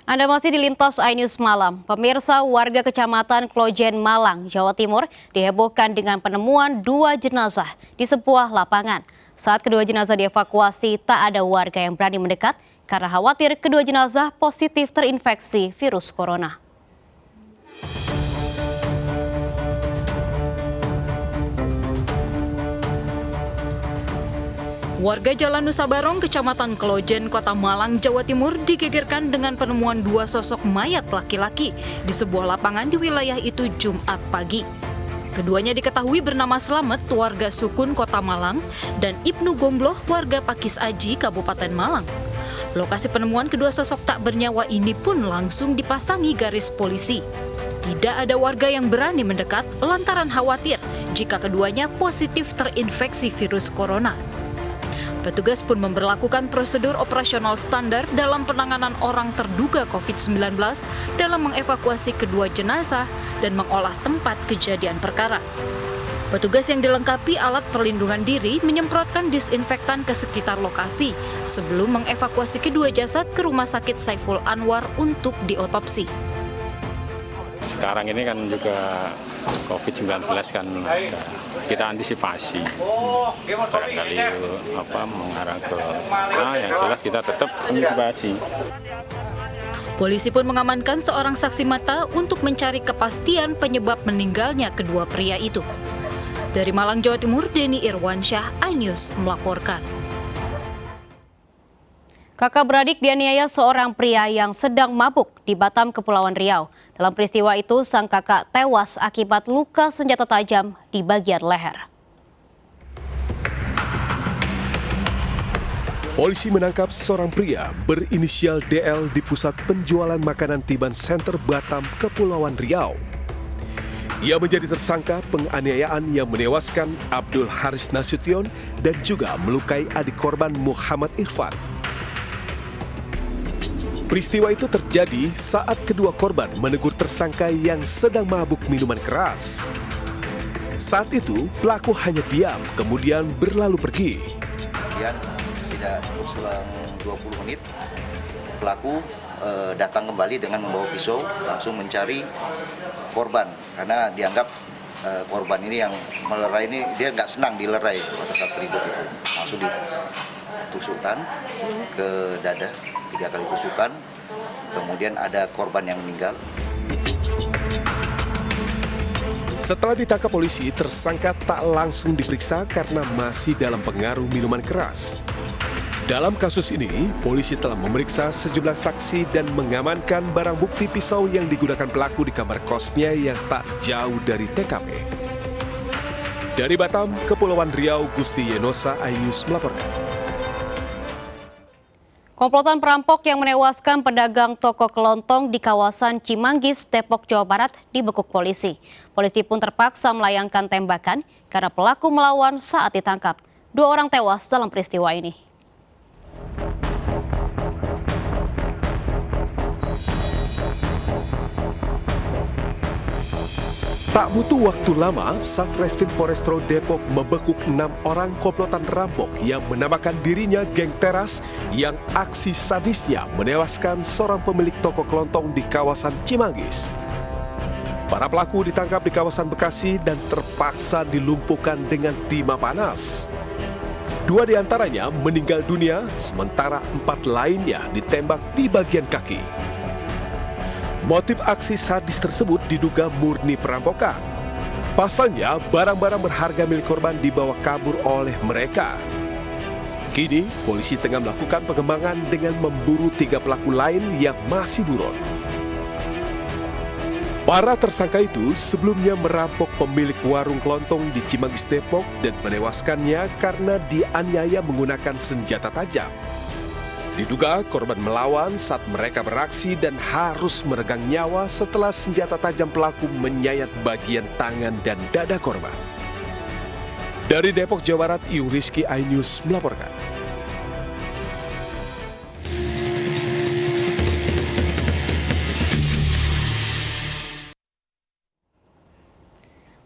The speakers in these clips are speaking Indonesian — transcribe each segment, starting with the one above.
Anda masih di Lintas iNews Malam. Pemirsa, warga Kecamatan Klojen, Malang, Jawa Timur dihebohkan dengan penemuan 2 jenazah di sebuah lapangan. Saat kedua jenazah dievakuasi, tak ada warga yang berani mendekat karena khawatir kedua jenazah positif terinfeksi virus corona. Warga Jalan Nusa Barong, Kecamatan Klojen, Kota Malang, Jawa Timur digegerkan dengan penemuan 2 sosok mayat laki-laki di sebuah lapangan di wilayah itu Jumat pagi. Keduanya diketahui bernama Slamet, warga Sukun, Kota Malang, dan Ibnu Gombloh, warga Pakis Aji, Kabupaten Malang. Lokasi penemuan kedua sosok tak bernyawa ini pun langsung dipasangi garis polisi. Tidak ada warga yang berani mendekat lantaran khawatir jika keduanya positif terinfeksi virus corona. Petugas pun memberlakukan prosedur operasional standar dalam penanganan orang terduga COVID-19 dalam mengevakuasi kedua jenazah dan mengolah tempat kejadian perkara. Petugas yang dilengkapi alat perlindungan diri menyemprotkan disinfektan ke sekitar lokasi sebelum mengevakuasi kedua jasad ke Rumah Sakit Saiful Anwar untuk diotopsi. Sekarang ini kan juga COVID-19 kan kita antisipasi, barangkali mengarah ke sana, yang jelas kita tetap antisipasi. Polisi pun mengamankan seorang saksi mata untuk mencari kepastian penyebab meninggalnya kedua pria itu. Dari Malang, Jawa Timur, Denny Irwansyah, iNews melaporkan. Kakak beradik dianiaya seorang pria yang sedang mabuk di Batam, Kepulauan Riau. Dalam peristiwa itu, sang kakak tewas akibat luka senjata tajam di bagian leher. Polisi menangkap seorang pria berinisial DL di pusat penjualan makanan Tiban Center Batam, Kepulauan Riau. Ia menjadi tersangka penganiayaan yang menewaskan Abdul Haris Nasution dan juga melukai adik korban Muhammad Irfan. Peristiwa itu terjadi saat kedua korban menegur tersangka yang sedang mabuk minuman keras. Saat itu, pelaku hanya diam, kemudian berlalu pergi. Kemudian tidak cukup selang 20 menit, pelaku datang kembali dengan membawa pisau, langsung mencari korban. Karena dianggap korban ini yang melerai ini, dia nggak senang dilerai pada saat ribut itu. Langsung ditusukkan ke dada. 3 kali tusukan, kemudian ada korban yang meninggal. Setelah ditangkap polisi, tersangka tak langsung diperiksa karena masih dalam pengaruh minuman keras. Dalam kasus ini, polisi telah memeriksa sejumlah saksi dan mengamankan barang bukti pisau yang digunakan pelaku di kamar kosnya yang tak jauh dari TKP. Dari Batam, Kepulauan Riau, Gusti Yenosa, iNews melaporkan. Komplotan perampok yang menewaskan pedagang toko kelontong di kawasan Cimanggis, Depok, Jawa Barat dibekuk polisi. Polisi pun terpaksa melayangkan tembakan karena pelaku melawan saat ditangkap. 2 orang tewas dalam peristiwa ini. Tak butuh waktu lama, Satreskrim Polrestro Depok membekuk 6 orang komplotan rampok yang menamakan dirinya geng teras yang aksi sadisnya menewaskan seorang pemilik toko kelontong di kawasan Cimanggis. Para pelaku ditangkap di kawasan Bekasi dan terpaksa dilumpuhkan dengan timah panas. 2 diantaranya meninggal dunia, sementara 4 lainnya ditembak di bagian kaki. Motif aksi sadis tersebut diduga murni perampokan. Pasalnya, barang-barang berharga milik korban dibawa kabur oleh mereka. Kini, polisi tengah melakukan pengembangan dengan memburu 3 pelaku lain yang masih buron. Para tersangka itu sebelumnya merampok pemilik warung kelontong di Cimanggis, Depok dan menewaskannya karena dianiaya menggunakan senjata tajam. Diduga korban melawan saat mereka beraksi dan harus meregang nyawa setelah senjata tajam pelaku menyayat bagian tangan dan dada korban. Dari Depok, Jawa Barat, Iung Rizky, iNews melaporkan.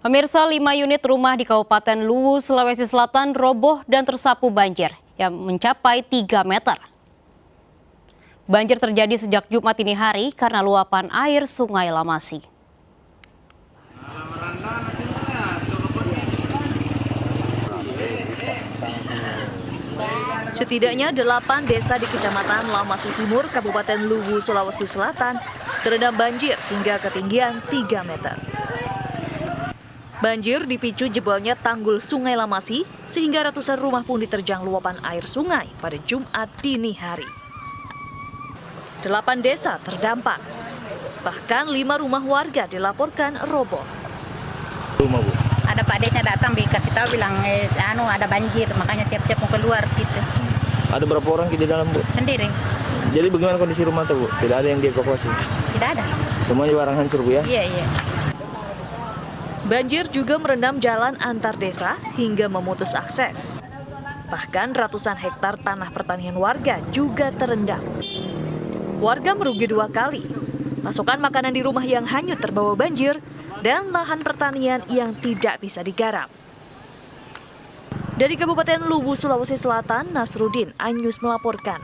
Pemirsa, 5 unit rumah di Kabupaten Luwu, Sulawesi Selatan roboh dan tersapu banjir yang mencapai 3 meter. Banjir terjadi sejak Jumat dini hari karena luapan air Sungai Lamasi. Setidaknya 8 desa di Kecamatan Lamasi Timur, Kabupaten Luwu, Sulawesi Selatan terendam banjir hingga ketinggian 3 meter. Banjir dipicu jebolnya tanggul Sungai Lamasi sehingga ratusan rumah pun diterjang luapan air sungai pada Jumat dini hari. 8 desa terdampak. Bahkan 5 rumah warga dilaporkan roboh. Rumah, Bu. Ada Pak Desnya datang dikasih tahu bilang ada banjir, makanya siap-siap mau keluar gitu. Ada berapa orang di dalam, Bu? Sendiri. Jadi bagaimana kondisi rumah tuh, Bu? Tidak ada yang dievakuasi? Tidak ada. Semuanya barang hancur, Bu, ya? Iya. Banjir juga merendam jalan antar desa hingga memutus akses. Bahkan ratusan hektar tanah pertanian warga juga terendam. Warga merugi 2 kali. Pasokan makanan di rumah yang hanyut terbawa banjir dan lahan pertanian yang tidak bisa digarap. Dari Kabupaten Luwu, Sulawesi Selatan, Nasruddin, iNews melaporkan.